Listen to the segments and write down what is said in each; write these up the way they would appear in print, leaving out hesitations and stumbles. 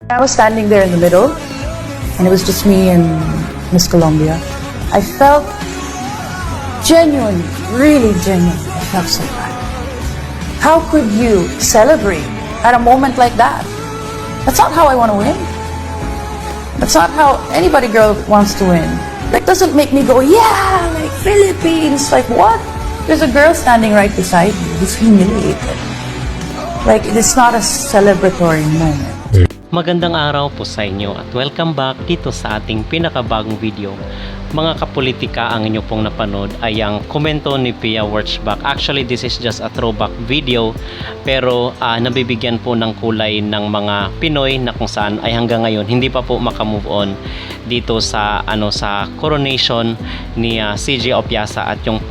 I was standing there in the middle, and it was just me and Miss Colombia. I felt genuinely, really genuinely, I felt so bad. How could you celebrate at a moment like that? That's not how I want to win. That's not how anybody girl wants to win. Like, doesn't make me go, yeah, like Philippines, like what? There's a girl standing right beside me who's humiliated. Like, it's not a celebratory moment. Magandang araw po sa inyo at welcome back dito sa ating pinakabagong video. Mga kapolitika, ang inyo pong napanood ay ang komento ni Pia Wurtzbach. Actually, this is just a throwback video, pero nabibigyan po ng kulay ng mga Pinoy na kung saan ay hanggang ngayon hindi pa po makamove on dito sa sa coronation ni CJ Opiasa at yung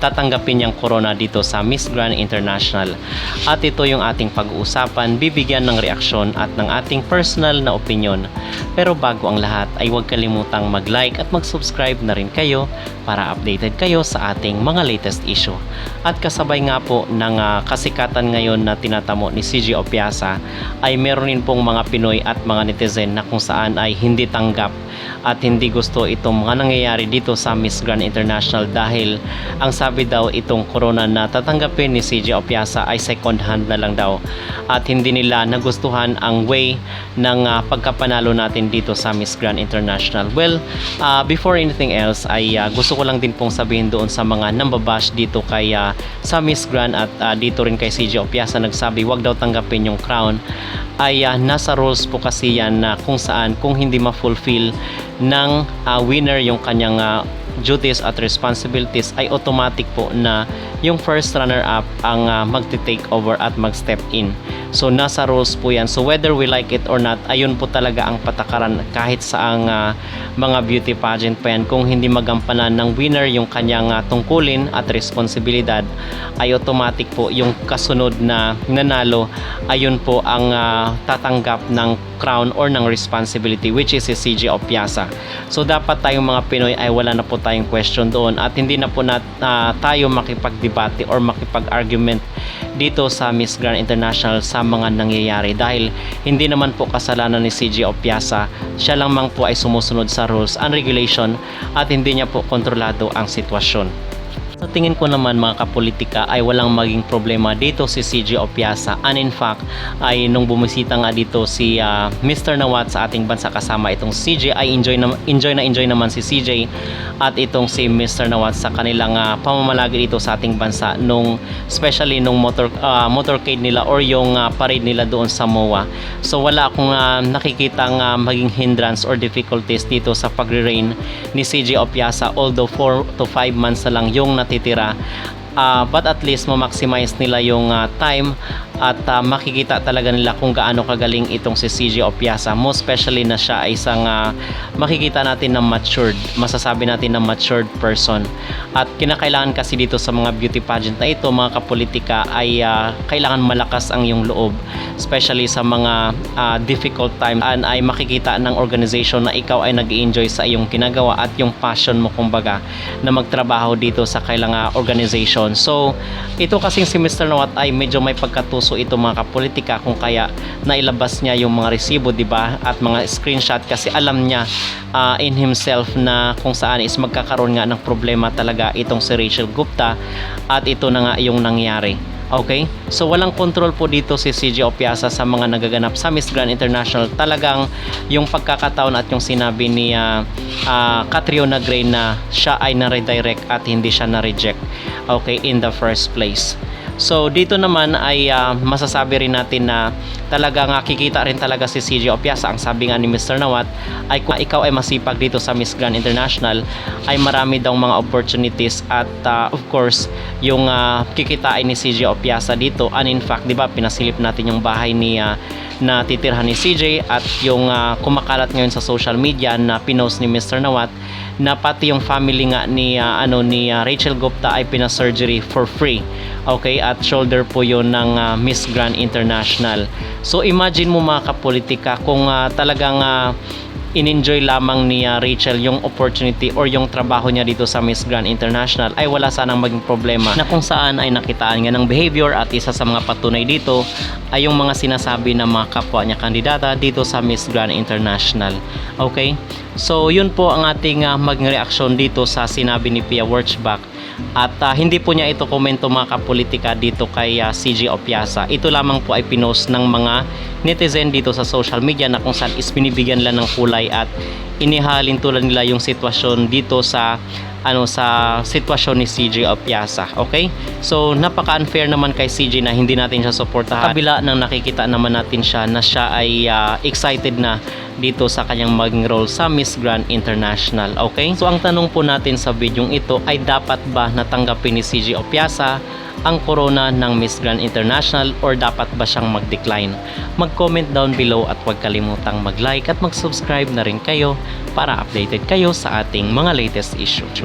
tatanggapin niyang corona dito sa Miss Grand International. At ito yung ating pag-uusapan, bibigyan ng reaksyon at ng ating personal na opinion. Pero bago ang lahat ay huwag kalimutang mag-like at mag-subscribe na rin kayo para updated kayo sa ating mga latest issue. At kasabay nga po ng kasikatan ngayon na tinatamo ni CJ Opiasa ay meron rin pong mga Pinoy at mga netizen na kung saan ay hindi tanggap at hindi gusto itong mga nangyayari dito sa Miss Grand International dahil ang sabi daw itong corona na tatanggapin ni CJ Opiasa ay second hand na lang daw at hindi nila nagustuhan ang way ng pagkapanalo natin dito sa Miss Grand International. Well, before anything else ay gusto ko lang din pong sabihin doon sa mga nambabash dito kay sa Miss Grand at dito rin kay CJ Opiasa nagsabi wag daw tanggapin yung crown ay nasa rules po kasi yan na kung saan kung hindi ma-fulfill ng winner yung kanyang duties at responsibilities ay automatic po na yung first runner-up ang magti-take over at mag-step in. So nasa rules po yan. So whether we like it or not, ayun po talaga ang patakaran kahit sa ang mga beauty pageant pa yan. Kung hindi magampanan ng winner yung kanyang tungkulin at responsibilidad, ay automatic po yung kasunod na nanalo, ayun po ang tatanggap ng crown or ng responsibility, which is si CJ Opiasa. So dapat tayong mga Pinoy ay wala na po tayong question doon at hindi na po tayo makipagdebate or makipag-argument dito sa Miss Grand International sa mga nangyayari dahil hindi naman po kasalanan ni CJ Opiasa, siya lamang po ay sumusunod sa rules and regulation at hindi niya po kontrolado ang sitwasyon. Sa tingin ko naman mga kapolitika ay walang maging problema dito si CJ Opiasa and in fact ay nung bumisita nga dito si Mr. Nawat sa ating bansa kasama itong CJ ay enjoy naman si CJ at itong si Mr. Nawat sa kanilang pamamalagi dito sa ating bansa nung especially nung motorcade nila or yung parade nila doon sa MOA. So wala akong nakikitang maging hindrance or difficulties dito sa pagre-reign ni CJ Opiasa although 4 to 5 months na lang yung natitira, but at least ma-maximize nila yung time at makikita talaga nila kung gaano kagaling itong si CJ Opiasa, most especially na siya ay isang makikita natin na matured, masasabi natin na matured person at kinakailangan kasi dito sa mga beauty pageant na ito mga kapolitika ay kailangan malakas ang iyong loob especially sa mga difficult time and ay makikita ng organization na ikaw ay nag-enjoy sa iyong ginagawa at yung passion mo kumbaga na magtrabaho dito sa kailangan organization. So ito kasing si Mr. Nawat ay medyo may pagkatuso ito mga kapolitika kung kaya nailabas niya yung mga resibo, di ba, at mga screenshot kasi alam niya in himself na kung saan is magkakaroon nga ng problema talaga itong si Rachel Gupta at ito na nga yung nangyari. Okay? So walang control po dito si CJ Opiasa sa mga nagaganap sa Miss Grand International. Talagang yung pagkakataon at yung sinabi ni Catriona Gray na siya ay na-redirect at hindi siya na-reject. Okay, in the first place. So dito naman ay masasabi rin natin na talagang kikita rin talaga si CJ Opiasa. Ang sabi nga ni Mr. Nawat ay kung ikaw ay masipag dito sa Miss Grand International ay marami daw mga opportunities at of course yung kikitain ni CJ Opiasa dito and in fact, di ba, pinasilip natin yung bahay ni na titirhan ni CJ at yung kumakalat ngayon sa social media na pinost ni Mr. Nawat na pati yung family nga ni Rachel Gupta ay pina-surgery for free. Okay, at shoulder po yun ng Miss Grand International. So imagine mo mga kapolitika kung talagang in-enjoy lamang ni Rachel yung opportunity or yung trabaho niya dito sa Miss Grand International, ay wala sanang maging problema, na kung saan ay nakitaan nga ng behavior. At isa sa mga patunay dito ay yung mga sinasabi ng mga kapwa niya kandidata dito sa Miss Grand International. Okay, so yun po ang ating maging reaksyon dito sa sinabi ni Pia Wurtzbach. At hindi po niya ito komento mga kapolitika dito kay CJ Opiasa. Ito lamang po ay pinost ng mga netizen dito sa social media, na kung saan is binibigyan lang ng kulay at inihalin tulad nila yung sitwasyon dito sa sa sitwasyon ni CJ Opiasa. Okay? So napaka-unfair naman kay CJ na hindi natin siya suportahan. Kabila nang nakikita naman natin siya na siya ay excited na dito sa kanyang maging role sa Miss Grand International. Okay? So ang tanong po natin sa video ito ay, dapat ba natanggapin ni CJ Opiasa ang corona ng Miss Grand International or dapat ba siyang mag-decline? Mag-comment down below at huwag kalimutang mag-like at mag-subscribe na rin kayo para updated kayo sa ating mga latest issue.